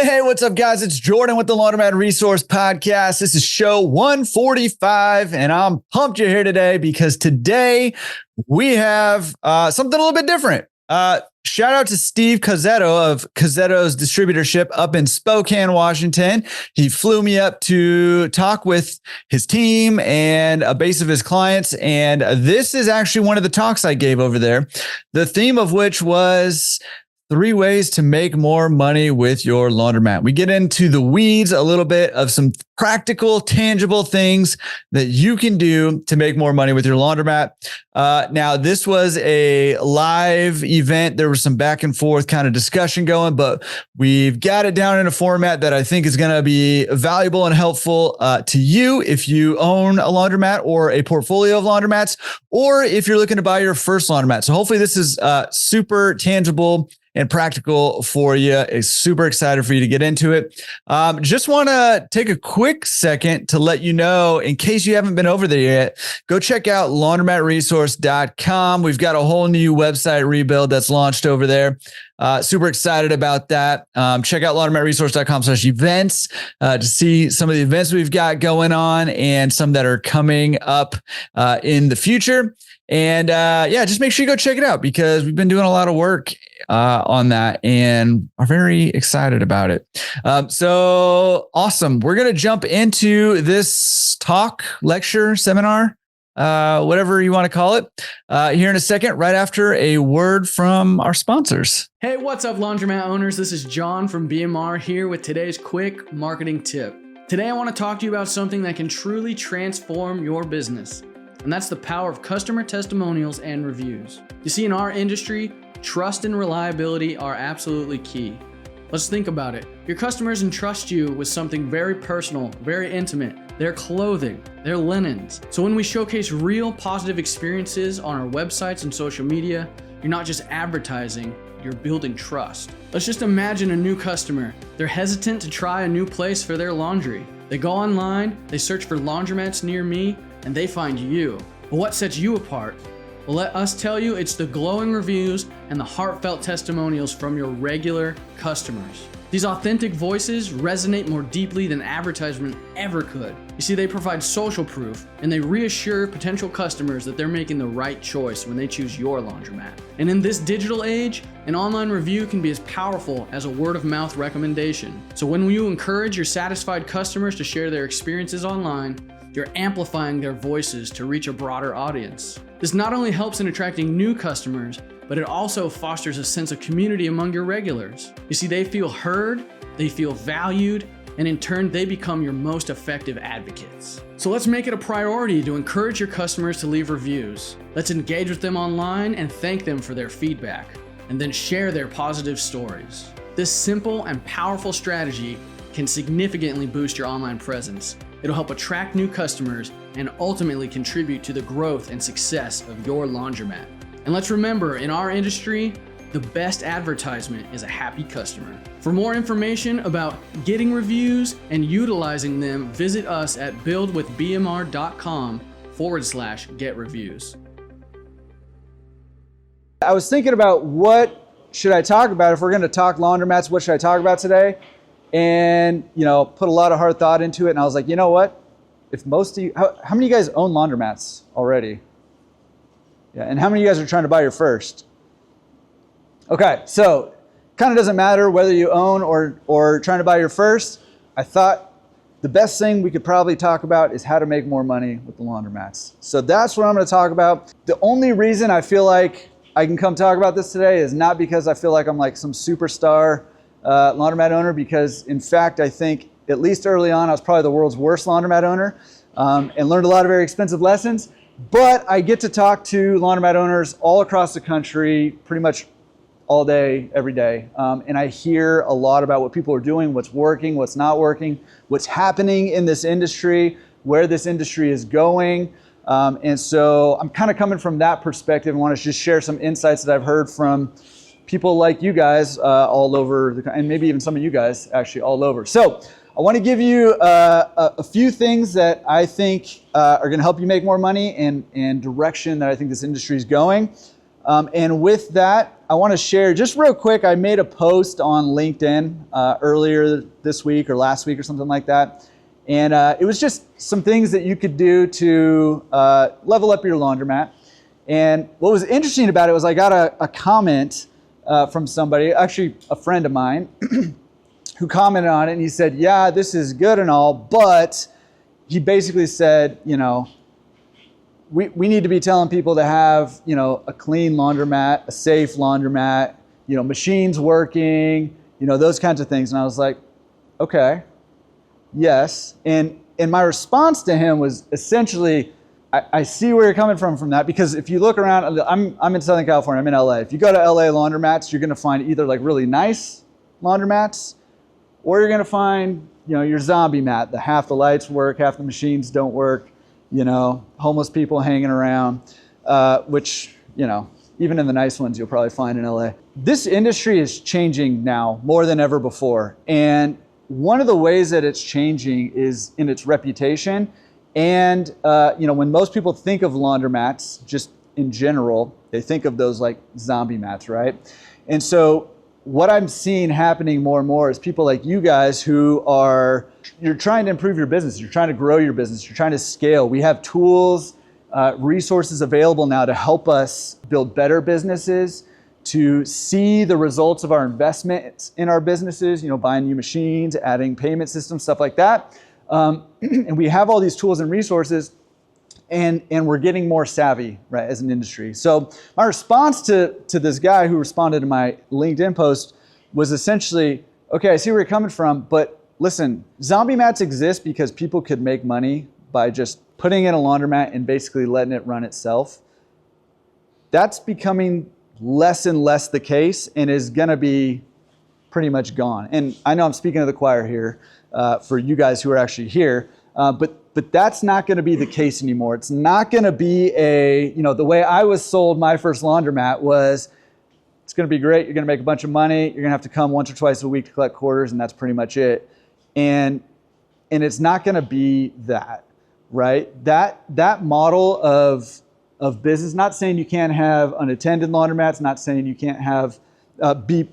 Hey, what's up, guys? It's Jordan with the Laundromat Resource podcast. This is show 145, and I'm pumped you're here today because today we have something a little bit different. Shout out to Steve Cozzetto of Cozzetto's Distributorship up in Spokane, Washington. He flew me up to talk with his team and a base of his clients, and this is actually one of the talks I gave over there, the theme of which was 3 ways to make more money with your laundromat. We get into the weeds a little bit of some practical, tangible things that you can do to make more money with your laundromat. Now, this was a live event. There was some back and forth kind of discussion going, but we've got it down in a format that I think is going to be valuable and helpful to you if you own a laundromat or a portfolio of laundromats, or if you're looking to buy your first laundromat. So hopefully this is super tangible and practical for you. Is super excited for you to get into it. Just want to take a quick second to let you know, in case you haven't been over there yet, go check out laundromatresource.com. We've got a whole new website rebuild that's launched over there. Super excited about that. Check out laundromatresource.com/events to see some of the events we've got going on and some that are coming up in the future. And just make sure you go check it out because we've been doing a lot of work on that and are very excited about it. So awesome. We're going to jump into this talk, lecture, seminar, whatever you want to call it, here in a second, right after a word from our sponsors. Hey, what's up, laundromat owners? This is John from BMR here with today's quick marketing tip. Today, I want to talk to you about something that can truly transform your business, and that's the power of customer testimonials and reviews. You see, in our industry, trust and reliability are absolutely key. Let's think about it. Your customers entrust you with something very personal, very intimate, their clothing, their linens. So when we showcase real positive experiences on our websites and social media, you're not just advertising, you're building trust. Let's just imagine a new customer. They're hesitant to try a new place for their laundry. They go online, they search for laundromats near me, and they find you. But what sets you apart? Well, let us tell you, it's the glowing reviews and the heartfelt testimonials from your regular customers. These authentic voices resonate more deeply than advertisement ever could. You see, they provide social proof and they reassure potential customers that they're making the right choice when they choose your laundromat. And in this digital age, an online review can be as powerful as a word-of-mouth recommendation. So when you encourage your satisfied customers to share their experiences online, you're amplifying their voices to reach a broader audience. This not only helps in attracting new customers, but it also fosters a sense of community among your regulars. You see, they feel heard, they feel valued, and in turn, they become your most effective advocates. So let's make it a priority to encourage your customers to leave reviews. Let's engage with them online and thank them for their feedback, and then share their positive stories. This simple and powerful strategy can significantly boost your online presence. It'll help attract new customers and ultimately contribute to the growth and success of your laundromat. And let's remember, in our industry, the best advertisement is a happy customer. For more information about getting reviews and utilizing them, visit us at buildwithbmr.com/get reviews. I was thinking about what should I talk about if we're going to talk laundromats. What should I talk about today? And, put a lot of hard thought into it. And I was like, you know what? If most of you, how many of you guys own laundromats already? Yeah. And how many of you guys are trying to buy your first? Okay. So kind of doesn't matter whether you own or trying to buy your first. I thought the best thing we could probably talk about is how to make more money with the laundromats. So that's what I'm going to talk about. The only reason I feel like I can come talk about this today is not because I feel like I'm like some superstar laundromat owner, because in fact, I think at least early on, I was probably the world's worst laundromat owner and learned a lot of very expensive lessons. But I get to talk to laundromat owners all across the country, pretty much all day, every day. And I hear a lot about what people are doing, what's working, what's not working, what's happening in this industry, where this industry is going. And so I'm kind of coming from that perspective and want to just share some insights that I've heard from people like you guys all over, and maybe even some of you guys actually all over. So I want to give you a few things that I think are going to help you make more money and direction that I think this industry is going. And with that, I want to share just real quick. I made a post on LinkedIn earlier this week or last week or something like that. And it was just some things that you could do to level up your laundromat. And what was interesting about it was I got a comment from somebody, actually a friend of mine, who commented on it, and he said, yeah, this is good and all, but he basically said, we need to be telling people to have, a clean laundromat, a safe laundromat, machines working, those kinds of things. And I was like, okay, yes. And my response to him was essentially, I see where you're coming from that, because if you look around, I'm in Southern California, I'm in LA. If you go to LA laundromats, you're gonna find either like really nice laundromats, or you're gonna find, your zombie mat, half the lights work, half the machines don't work, homeless people hanging around, which, even in the nice ones, you'll probably find in LA. This industry is changing now more than ever before. And one of the ways that it's changing is in its reputation. And, when most people think of laundromats, just in general, they think of those like zombie mats, right? And so what I'm seeing happening more and more is people like you guys you're trying to improve your business, you're trying to grow your business, you're trying to scale. We have tools, resources available now to help us build better businesses, to see the results of our investments in our businesses, buying new machines, adding payment systems, stuff like that. And we have all these tools and resources, and we're getting more savvy, right, as an industry. So my response to this guy who responded to my LinkedIn post was essentially, okay, I see where you're coming from, but listen, zombie mats exist because people could make money by just putting in a laundromat and basically letting it run itself. That's becoming less and less the case and is gonna be pretty much gone. And I know I'm speaking to the choir here for you guys who are actually here, but that's not going to be the case anymore. It's not going to be the way I was sold my first laundromat was, it's going to be great. You're going to make a bunch of money. You're going to have to come once or twice a week to collect quarters, and that's pretty much it. And it's not going to be that, right? That model of business, not saying you can't have unattended laundromats, not saying you can't have, be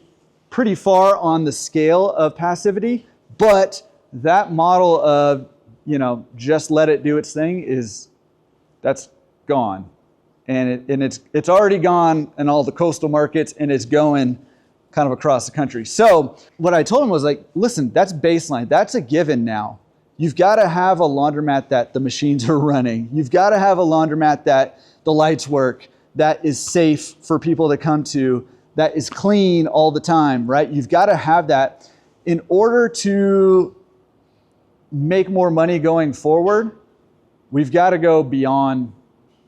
pretty far on the scale of passivity, but that model of, just let it do its thing that's gone. And it's already gone in all the coastal markets, and it's going kind of across the country. So what I told him was like, listen, that's baseline. That's a given now. You've got to have a laundromat that the machines are running. You've got to have a laundromat that the lights work, that is safe for people to come to, that is clean all the time, right? You've got to have that. In order to make more money going forward, we've got to go beyond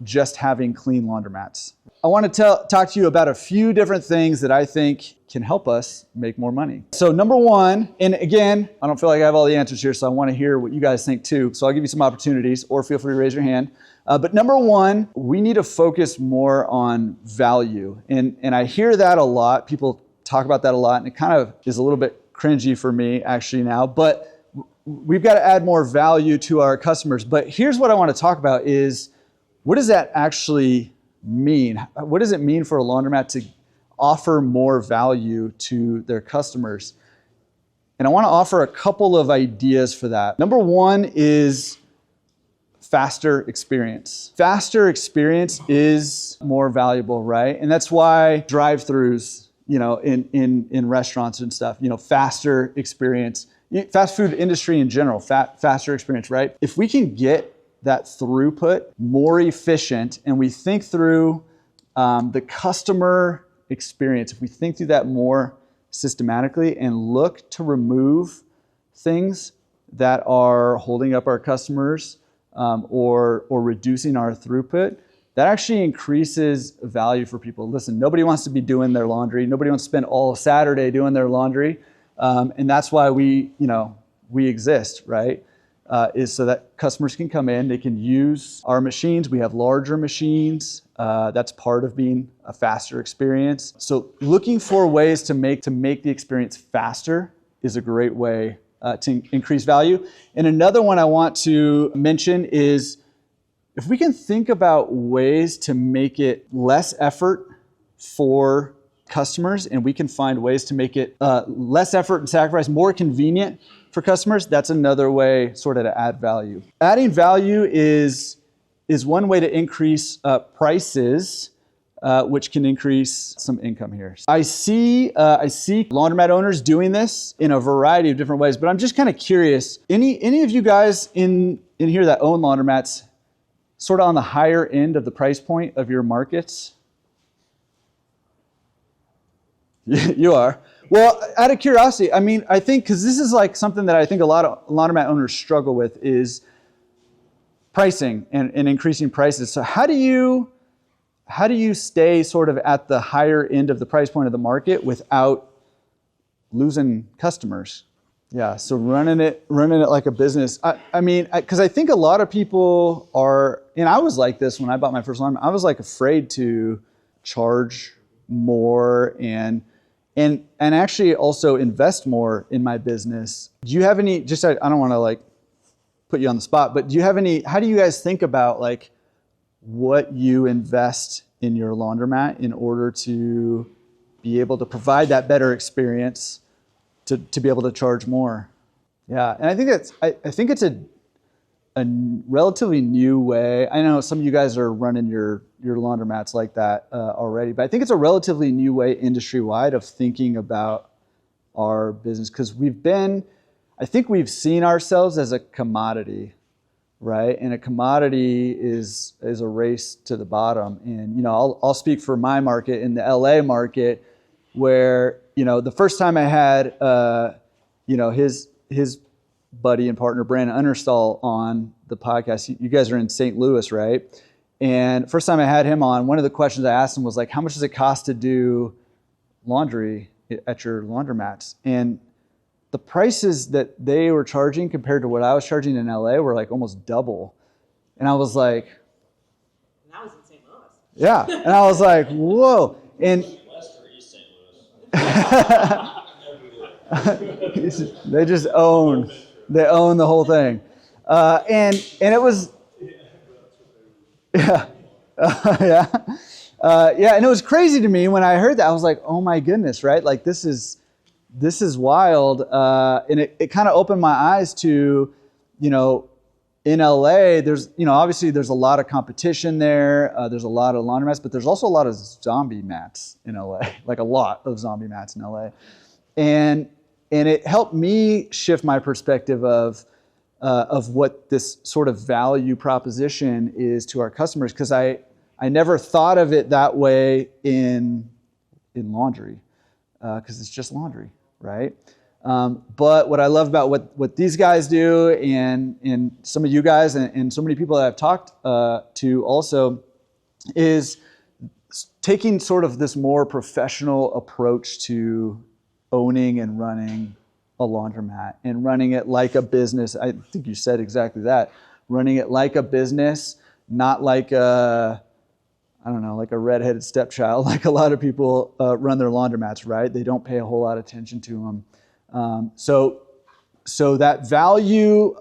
just having clean laundromats. I want to talk to you about a few different things that I think can help us make more money. So number one, and again, I don't feel like I have all the answers here, so I want to hear what you guys think too. So I'll give you some opportunities, or feel free to raise your hand. But number one, we need to focus more on value. And I hear that a lot. People talk about that a lot, and it kind of is a little bit cringy for me actually now, but we've got to add more value to our customers. But here's what I want to talk about is, what does that actually mean? What does it mean for a laundromat to offer more value to their customers? And I want to offer a couple of ideas for that. Number one is faster experience. Faster experience is more valuable, right? And that's why drive-throughs, in restaurants and stuff, faster experience. Fast food industry in general, faster experience, right? If we can get that throughput more efficient, and we think through the customer experience, if we think through that more systematically and look to remove things that are holding up our customers or reducing our throughput, that actually increases value for people. Listen, nobody wants to be doing their laundry. Nobody wants to spend all Saturday doing their laundry. And that's why we exist, right? Is so that customers can come in, they can use our machines. We have larger machines. That's part of being a faster experience. So looking for ways to make the experience faster is a great way to increase value. And another one I want to mention is, if we can think about ways to make it less effort for customers and we can find ways to make it less effort and sacrifice, more convenient for customers, that's another way sort of to add value. Adding value is one way to increase prices, which can increase some income here. I see laundromat owners doing this in a variety of different ways, but I'm just kind of curious, any of you guys in here that own laundromats sort of on the higher end of the price point of your markets? You are. Well, out of curiosity, I mean, I think, because this is like something that I think a lot of laundromat owners struggle with is pricing and increasing prices. So how do you stay sort of at the higher end of the price point of the market without losing customers? Yeah, so running it like a business. I mean, because I think a lot of people are, and I was like this when I bought my first laundromat. I was like afraid to charge more and actually also invest more in my business. Do you have any, just I don't want to like put you on the spot, but do you have any, how do you guys think about like what you invest in your laundromat in order to be able to provide that better experience to be able to charge more? Yeah, and I think it's a relatively new way. I know some of you guys are running your laundromats like that already, but I think it's a relatively new way industry-wide of thinking about our business, because I think we've seen ourselves as a commodity, right? And a commodity is a race to the bottom. And you know, I'll speak for my market in the LA market, where you know the first time I had his buddy and partner Brandon Understall on the podcast. You guys are in St. Louis, right? And first time I had him on, one of the questions I asked him was like, how much does it cost to do laundry at your laundromats? And the prices that they were charging compared to what I was charging in LA were like almost double. And I was like, and that was in St. Louis. Yeah. And I was like, whoa. And West or East St. Louis? they just own the whole thing. And it was, yeah. And it was crazy to me when I heard that. I was like, oh my goodness, right? Like this is wild. And it kind of opened my eyes to, you know, in LA, there's, you know, obviously there's a lot of competition there. There's a lot of laundromats, but there's also a lot of zombie mats in LA, like a lot of zombie mats in LA. And it helped me shift my perspective of what this sort of value proposition is to our customers, because I never thought of it that way in laundry, because it's just laundry, right? But what I love about what these guys do, and some of you guys, and so many people that I've talked to also, is taking sort of this more professional approach to owning and running a laundromat, and running it like a business. I think you said exactly that. Running it like a business, not like like a redheaded stepchild, like a lot of people run their laundromats, right? They don't pay a whole lot of attention to them. So that value,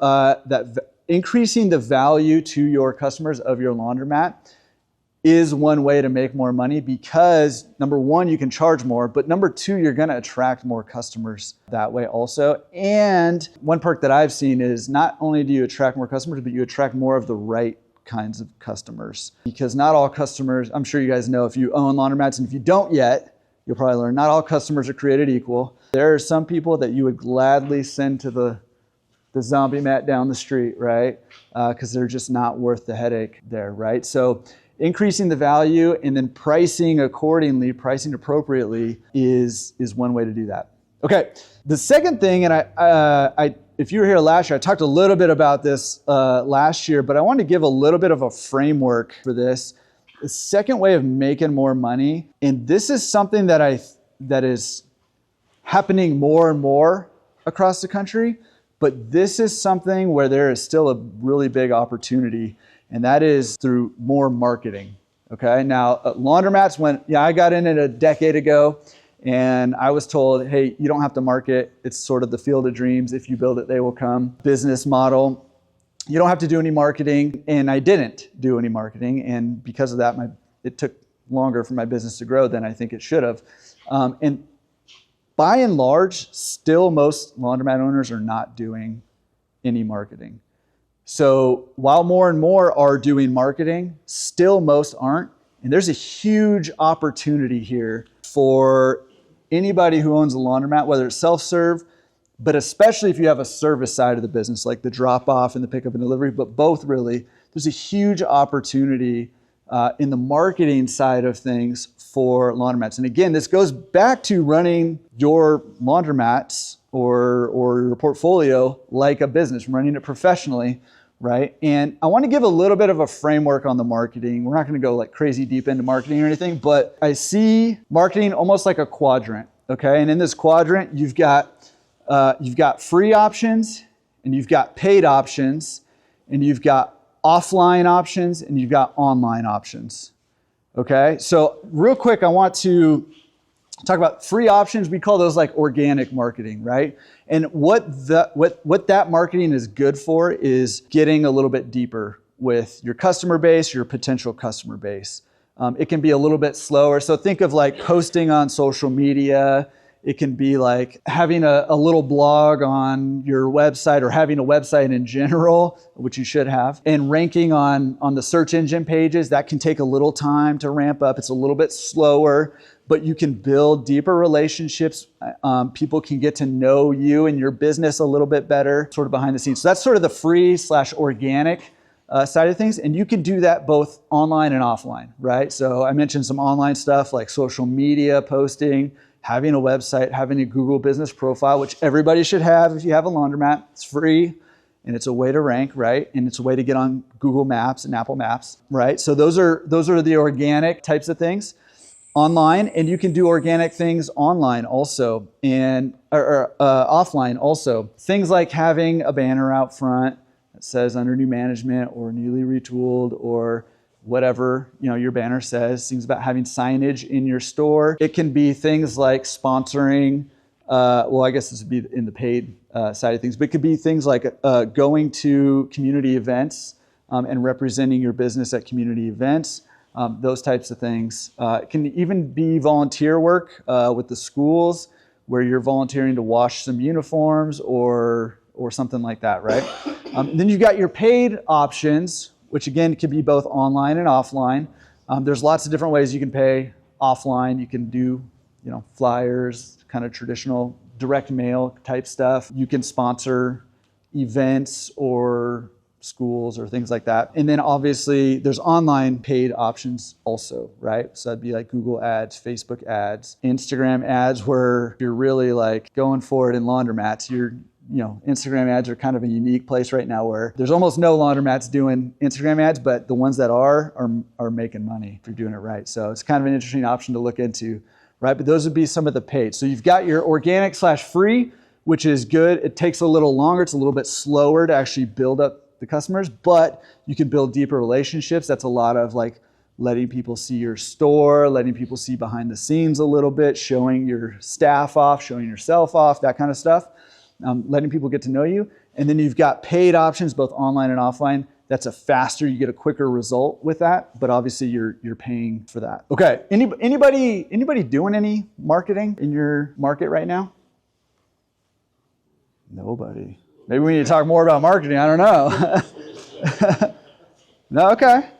increasing the value to your customers of your laundromat is one way to make more money, because number one, you can charge more, but number two, you're going to attract more customers that way also. And one perk that I've seen is not only do you attract more customers, but you attract more of the right kinds of customers, because not all customers, I'm sure you guys know if you own laundromats, and if you don't yet, you'll probably learn, not all customers are created equal. There are some people that you would gladly send to the zombie mat down the street, right? Because they're just not worth the headache there, right? So increasing the value and then pricing accordingly, pricing appropriately is one way to do that. Okay, the second thing, and I if you were here last year, I talked a little bit about this last year, but I wanted to give a little bit of a framework for this. The second way of making more money, and this is something that is happening more and more across the country, but this is something where there is still a really big opportunity, and that is through more marketing. Okay, now laundromats I got in it a decade ago, and I was told, hey, you don't have to market. It's sort of the field of dreams. If you build it, they will come. Business model. You don't have to do any marketing. And I didn't do any marketing. And because of that, it took longer for my business to grow than I think it should have. And by and large, still most laundromat owners are not doing any marketing. So while more and more are doing marketing, still most aren't. And there's a huge opportunity here for anybody who owns a laundromat, whether it's self-serve, but especially if you have a service side of the business, like the drop-off and the pickup and delivery, but both really, there's a huge opportunity in the marketing side of things for laundromats. And again, this goes back to running your laundromats or your portfolio like a business, running it professionally, right? And I want to give a little bit of a framework on the marketing. We're not going to go like crazy deep into marketing or anything, but I see marketing almost like a quadrant, okay? And in this quadrant, you've got free options, and you've got paid options, and you've got offline options, and you've got online options. Okay, so real quick, I want to talk about free options. We call those like organic marketing, right? And what that marketing is good for is getting a little bit deeper with your customer base, your potential customer base. It can be a little bit slower. So think of like posting on social media. It can be like having a little blog on your website, or having a website in general, which you should have, and ranking on the search engine pages. That can take a little time to ramp up. It's a little bit slower, but you can build deeper relationships. People can get to know you and your business a little bit better, sort of behind the scenes. So that's sort of the free/organic side of things. And you can do that both online and offline, right? So I mentioned some online stuff like social media posting, having a website, having a Google business profile, which everybody should have if you have a laundromat. It's free, and it's a way to rank, right? And it's a way to get on Google Maps and Apple Maps, right? So those are the organic types of things online, and you can do organic things online also, and or offline also. Things like having a banner out front that says under new management or newly retooled or whatever your banner says, things about having signage in your store. It can be things like sponsoring, well, I guess this would be in the paid side of things, but it could be things like going to community events and representing your business at community events, those types of things. It can even be volunteer work with the schools, where you're volunteering to wash some uniforms or something like that, right? Then you've got your paid options, which again could be both online and offline. There's lots of different ways you can pay offline. You can do, flyers, kind of traditional direct mail type stuff. You can sponsor events or schools or things like that. And then obviously there's online paid options also, right? So that'd be like Google ads, Facebook ads, Instagram ads, where you're really like going for it in laundromats. Instagram ads are kind of a unique place right now where there's almost no laundromats doing Instagram ads, but the ones that are making money if you're doing it right. So it's kind of an interesting option to look into, right? But those would be some of the paid. So you've got your organic/free, which is good. It takes a little longer. It's a little bit slower to actually build up the customers, but you can build deeper relationships. That's a lot of like letting people see your store, letting people see behind the scenes a little bit, showing your staff off, showing yourself off, that kind of stuff. Letting people get to know you. And then you've got paid options, both online and offline. That's you get a quicker result with that, but obviously you're paying for that. Okay, anybody doing any marketing in your market right now? Nobody. Maybe we need to talk more about marketing, I don't know. No, okay.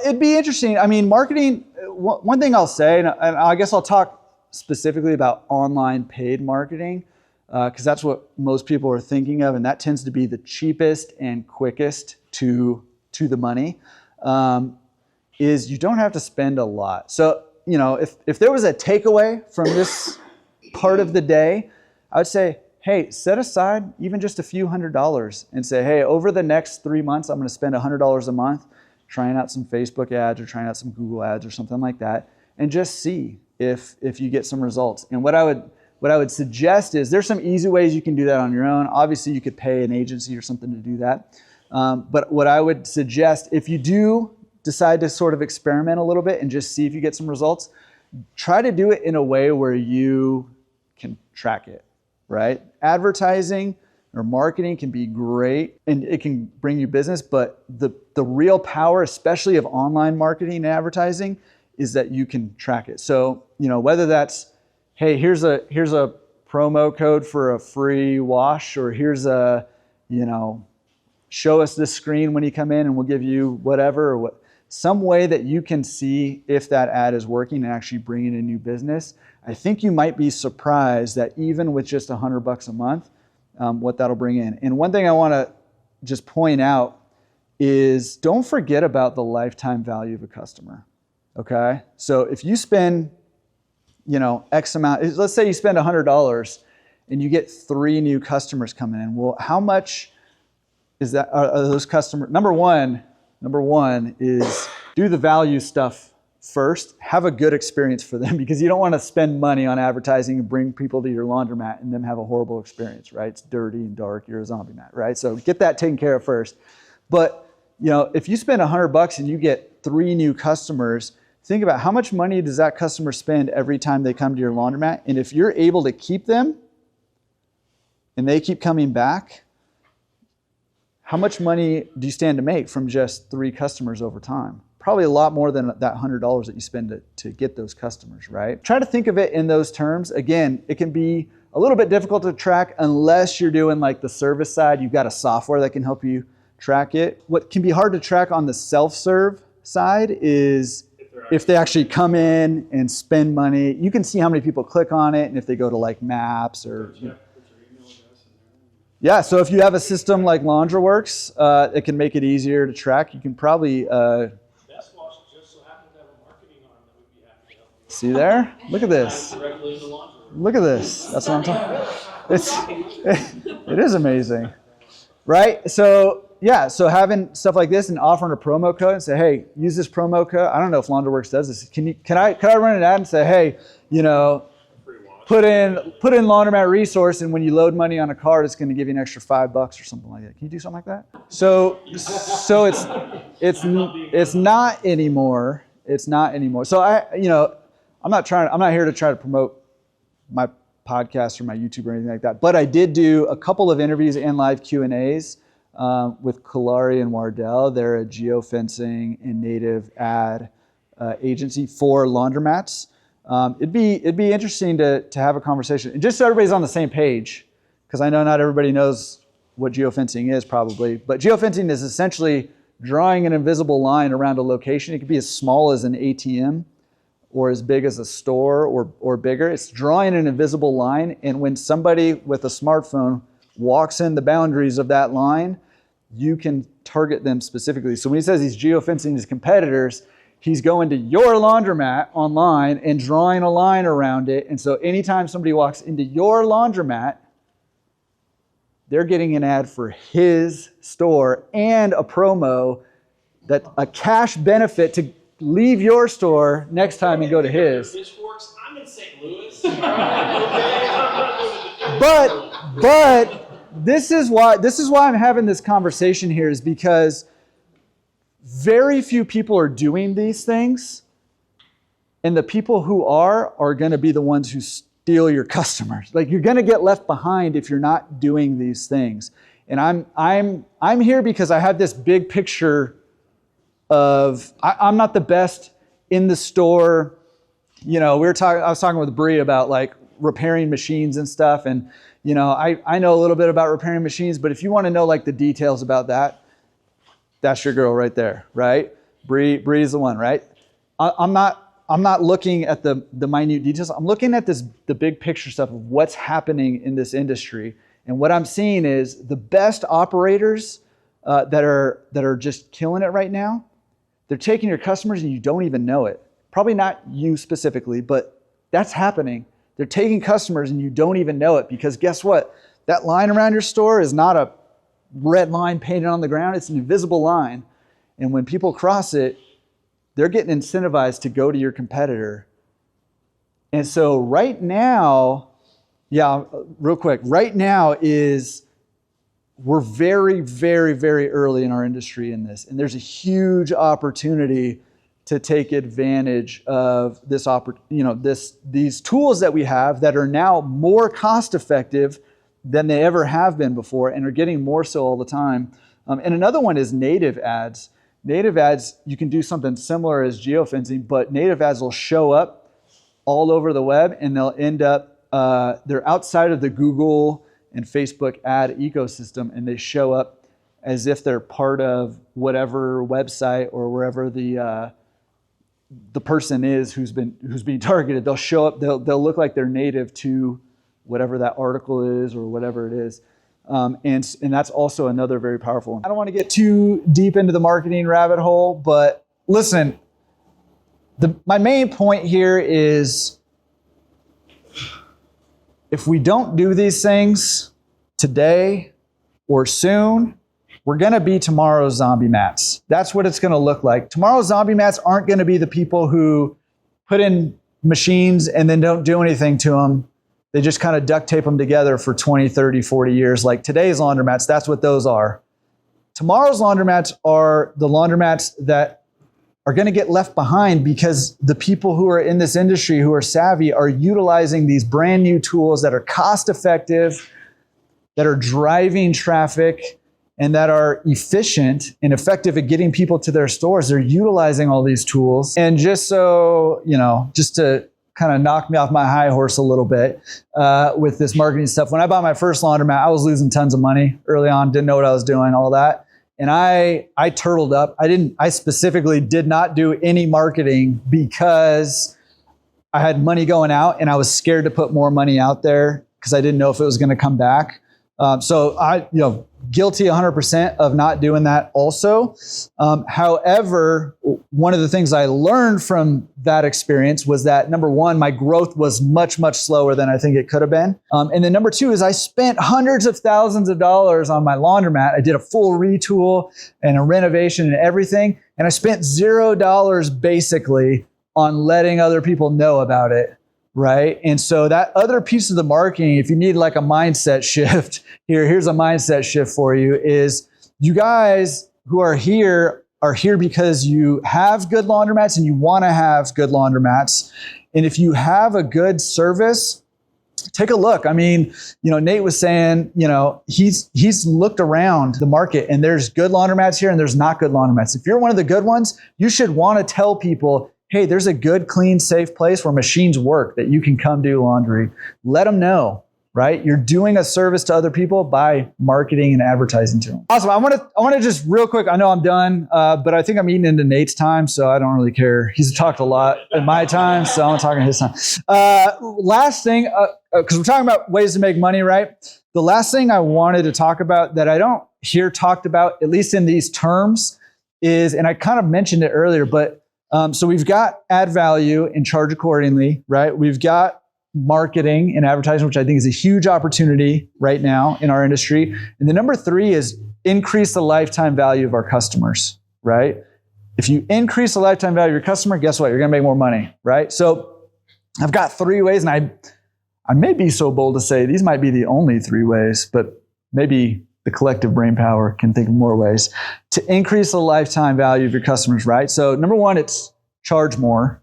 It'd be interesting. I mean, marketing, one thing I'll say, and I guess I'll talk specifically about online paid marketing, because that's what most people are thinking of, and that tends to be the cheapest and quickest to the money, is you don't have to spend a lot. So, if there was a takeaway from this part of the day, I would say, hey, set aside even just a few $100s and say, hey, over the next 3 months, I'm going to spend $100 a month trying out some Facebook ads or trying out some Google ads or something like that, and just see if you get some results. And what I would suggest is there's some easy ways you can do that on your own. Obviously, you could pay an agency or something to do that. But what I would suggest, if you do decide to sort of experiment a little bit and just see if you get some results, try to do it in a way where you can track it, right? Advertising or marketing can be great and it can bring you business, but the real power, especially of online marketing and advertising, is that you can track it. So, whether that's, hey, here's a promo code for a free wash, or here's a, show us this screen when you come in and we'll give you whatever, or some way that you can see if that ad is working and actually bringing in new business. I think you might be surprised that even with just $100 a month, what that'll bring in. And one thing I want to just point out is don't forget about the lifetime value of a customer. Okay? So if you spend, X amount, let's say you spend $100 and you get 3 new customers coming in. Well, how much is that, are those customers? Number one is do the value stuff first. Have a good experience for them, because you don't want to spend money on advertising and bring people to your laundromat and them have a horrible experience, right? It's dirty and dark. You're a zombie mat, right? So get that taken care of first. But if you spend $100 and you get 3 new customers, think about how much money does that customer spend every time they come to your laundromat. And if you're able to keep them and they keep coming back, how much money do you stand to make from just 3 customers over time? Probably a lot more than that $100 that you spend to get those customers, right? Try to think of it in those terms. Again, it can be a little bit difficult to track unless you're doing like the service side. You've got a software that can help you track it. What can be hard to track on the self-serve side is if they actually come in and spend money. You can see how many people click on it, and if they go to like maps or... Yeah, so if you have a system like Laundroworks, it can make it easier to track. You can probably... Best Wash just so happens to have a marketing arm that would be happy to help you. See there? Look at this. Directly into Laundromat. Look at this. That's what I'm talking about. It is amazing, right? So yeah, so having stuff like this and offering a promo code and say, hey, use this promo code. I don't know if Laundroworks does this. Can I run an ad and say, hey, put in Laundromat Resource, and when you load money on a card, it's going to give you an extra $5 or something like that. Can you do something like that? So it's not anymore. It's not anymore. So I'm not here to try to promote my podcast or my YouTube or anything like that. But I did do a couple of interviews and live Q&As with Kalari and Wardell. They're a geofencing and native ad agency for laundromats. It'd be interesting to have a conversation, and just so everybody's on the same page, because I know not everybody knows what geofencing is probably, but geofencing is essentially drawing an invisible line around a location. It could be as small as an ATM or as big as a store or bigger. It's drawing an invisible line, and when somebody with a smartphone walks in the boundaries of that line, you can target them specifically. So when he says he's geofencing his competitors, he's going to your laundromat online and drawing a line around it. And so anytime somebody walks into your laundromat, they're getting an ad for his store and a promo, that a cash benefit to leave your store next time and go to his. Pitchforks, I'm in St. Louis. But this is why I'm having this conversation here, is because very few people are doing these things, and the people who are going to be the ones who steal your customers. Like, you're going to get left behind if you're not doing these things. And I'm here because I have this big picture of I'm not the best in the store. I was talking with Bree about like repairing machines and stuff, and I know a little bit about repairing machines, but if you want to know like the details about that, that's your girl right there, right? Bree is the one, right? I'm not looking at the minute details. I'm looking at the big picture stuff of what's happening in this industry. And what I'm seeing is the best operators that are just killing it right now, they're taking your customers and you don't even know it. Probably not you specifically, but that's happening. They're taking customers and you don't even know it, because guess what? That line around your store is not a red line painted on the ground. It's an invisible line. And when people cross it, they're getting incentivized to go to your competitor. And so right now, real quick, right now we're very, very, very early in our industry in this. And there's a huge opportunity to take advantage of this, these tools that we have that are now more cost effective than they ever have been before, and are getting more so all the time. And another one is native ads. native ads, you can do something similar as geofencing, but native ads will show up all over the web and they'll end up, they're outside of the Google and Facebook ad ecosystem, and they show up as if they're part of whatever website or wherever the person is who's being targeted. They'll show up, they'll look like they're native to whatever that article is or whatever it is. And that's also another very powerful one. I don't want to get too deep into the marketing rabbit hole, but listen, my main point here is if we don't do these things today or soon, we're going to be tomorrow's zombie mats. That's what it's going to look like. Tomorrow's zombie mats aren't going to be the people who put in machines and then don't do anything to them. They just kind of duct tape them together for 20, 30, 40 years. Like today's laundromats, that's what those are. Tomorrow's laundromats are the laundromats that are going to get left behind because the people who are in this industry who are savvy are utilizing these brand new tools that are cost effective, that are driving traffic, and that are efficient and effective at getting people to their stores. They're utilizing all these tools. And just so, just to kind of knock me off my high horse a little bit with this marketing stuff. When I bought my first laundromat, I was losing tons of money early on, didn't know what I was doing, all that. And I turtled up. I specifically did not do any marketing because I had money going out and I was scared to put more money out there because I didn't know if it was going to come back. So I, guilty 100% of not doing that also. However, one of the things I learned from that experience was that number one, my growth was much, much slower than I think it could have been. And then number two is I spent hundreds of thousands of dollars on my laundromat. I did a full retool and a renovation and everything. And I spent $0 basically on letting other people know about it. Right. And so that other piece of the marketing, if you need like a mindset shift, here's a mindset shift for you, is you guys who are here because you have good laundromats and you want to have good laundromats. And if you have a good service, take a look. I mean, Nate was saying, he's looked around the market and there's good laundromats here and there's not good laundromats. If you're one of the good ones, you should want to tell people, hey, there's a good, clean, safe place where machines work that you can come do laundry. Let them know, right? You're doing a service to other people by marketing and advertising to them. Awesome. I want to just real quick, I know I'm done, but I think I'm eating into Nate's time, so I don't really care. He's talked a lot in my time, so I'm talking his time. Last thing, because we're talking about ways to make money, right? The last thing I wanted to talk about that I don't hear talked about, at least in these terms, is, and I kind of mentioned it earlier, but so we've got add value and charge accordingly, right? We've got marketing and advertising, which I think is a huge opportunity right now in our industry. And the number three is increase the lifetime value of our customers, right? If you increase the lifetime value of your customer, guess what? You're going to make more money, right? So I've got three ways, and I may be so bold to say these might be the only three ways, but maybe the collective brain power can think of more ways to increase the lifetime value of your customers, right? So number one, it's charge more,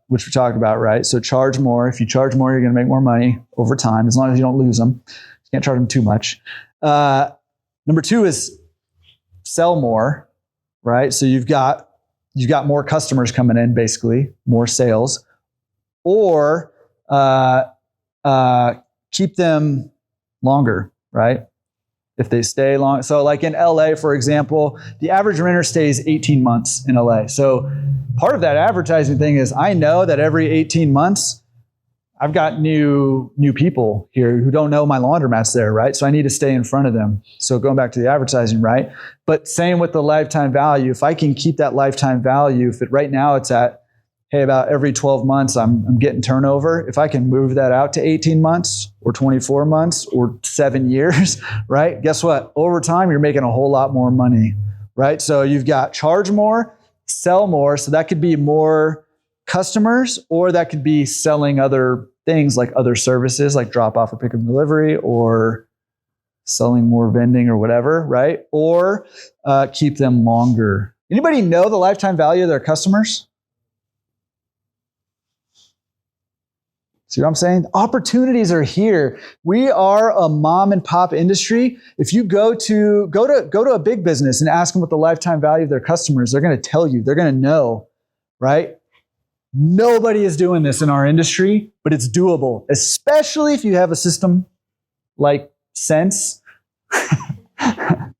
which we talked about, right? So charge more. If you charge more, you're going to make more money over time, as long as you don't lose them. You can't charge them too much. Number two is sell more, right? So you've got more customers coming in, basically, more sales, or keep them longer, right? If they stay long. So like in LA, for example, the average renter stays 18 months in LA. So part of that advertising thing is I know that every 18 months, I've got new people here who don't know my laundromat's there, right? So I need to stay in front of them. So going back to the advertising, right? But same with the lifetime value. If I can keep that lifetime value, right now it's at, hey, about every 12 months, I'm getting turnover. If I can move that out to 18 months or 24 months or 7 years, right? Guess what? Over time, you're making a whole lot more money, right? So you've got charge more, sell more. So that could be more customers, or that could be selling other things like other services like drop off or pick up and delivery, or selling more vending or whatever, right? Or keep them longer. Anybody know the lifetime value of their customers? See what I'm saying? Opportunities are here. We are a mom and pop industry. If you go to a big business and ask them what the lifetime value of their customers, they're going to tell you. They're going to know, right? Nobody is doing this in our industry, but it's doable, especially if you have a system like Sense.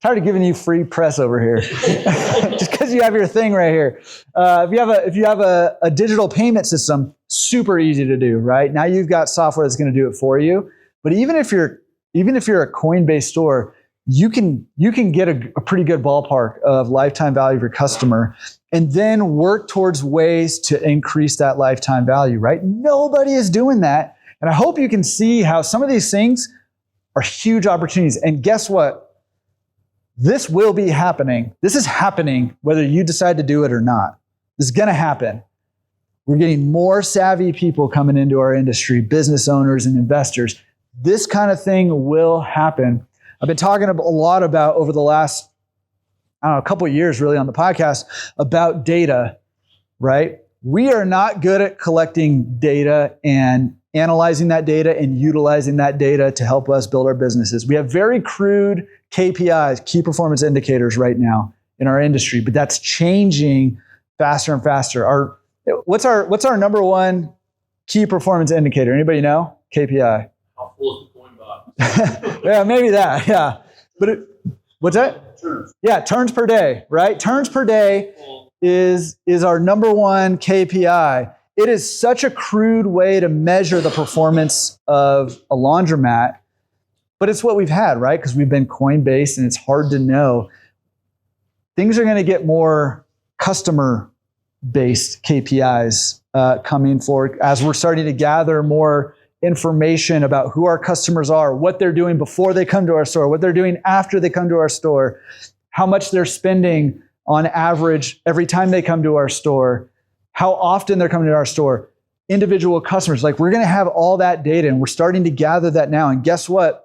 Tired of giving you free press over here, just because you have your thing right here. If you have a digital payment system, super easy to do. Right now, you've got software that's going to do it for you. But even if you're a coin-based store, you can get a pretty good ballpark of lifetime value of your customer, and then work towards ways to increase that lifetime value. Right? Nobody is doing that, and I hope you can see how some of these things are huge opportunities. And guess what? This will be happening. This is happening whether you decide to do it or not. This is going to happen. We're getting more savvy people coming into our industry, business owners and investors. This kind of thing will happen. I've been talking a lot about over the last, a couple of years really on the podcast about data, right? We are not good at collecting data and analyzing that data and utilizing that data to help us build our businesses. We have very crude KPIs, key performance indicators right now in our industry, but that's changing faster and faster. What's our number one key performance indicator? Anybody know? KPI. How full is the coin box? Yeah, maybe that. Yeah. But what's that? Turns. Yeah, turns per day, right? Turns per day is our number one KPI. It is such a crude way to measure the performance of a laundromat, but it's what we've had, right? Because we've been coin-based and it's hard to know. Things are going to get more customer-based KPIs coming forward as we're starting to gather more information about who our customers are, what they're doing before they come to our store, what they're doing after they come to our store, how much they're spending on average every time they come to our store, how often they're coming to our store, individual customers. Like, we're going to have all that data, and we're starting to gather that now. And guess what?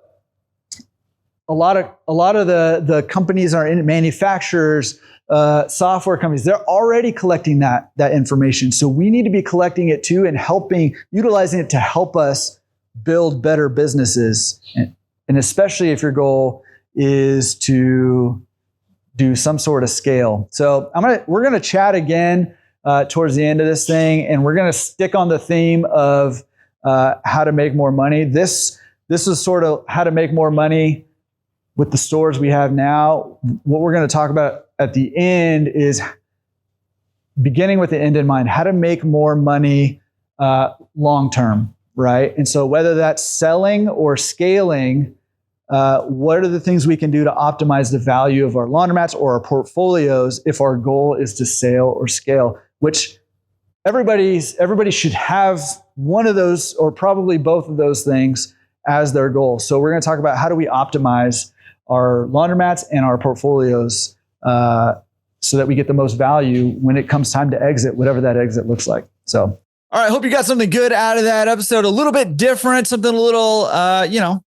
A lot of the companies are in manufacturers, software companies. They're already collecting that information. So we need to be collecting it too and utilizing it to help us build better businesses. And especially if your goal is to do some sort of scale. So we're gonna chat again towards the end of this thing, and we're going to stick on the theme of how to make more money. This is sort of how to make more money with the stores we have now. What we're going to talk about at the end is beginning with the end in mind, how to make more money long term, right? And so whether that's selling or scaling, what are the things we can do to optimize the value of our laundromats or our portfolios if our goal is to sell or scale? Which everybody should have one of those or probably both of those things as their goal. So we're going to talk about how do we optimize our laundromats and our portfolios so that we get the most value when it comes time to exit, whatever that exit looks like. So, all right, hope you got something good out of that episode. A little bit different, something a little,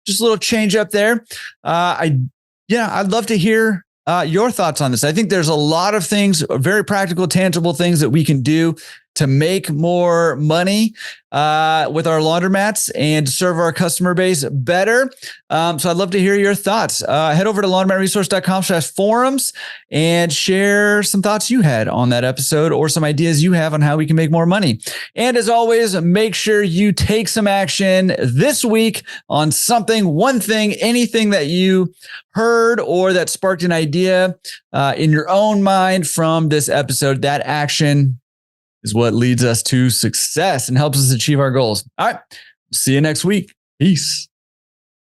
just a little change up there. I'd love to hear your thoughts on this. I think there's a lot of things, very practical, tangible things that we can do to make more money with our laundromats and serve our customer base better. So I'd love to hear your thoughts. Head over to laundromatresource.com/forums and share some thoughts you had on that episode or some ideas you have on how we can make more money. And as always, make sure you take some action this week on something, one thing, anything that you heard or that sparked an idea in your own mind from this episode. That action is what leads us to success and helps us achieve our goals. All right. See you next week. Peace.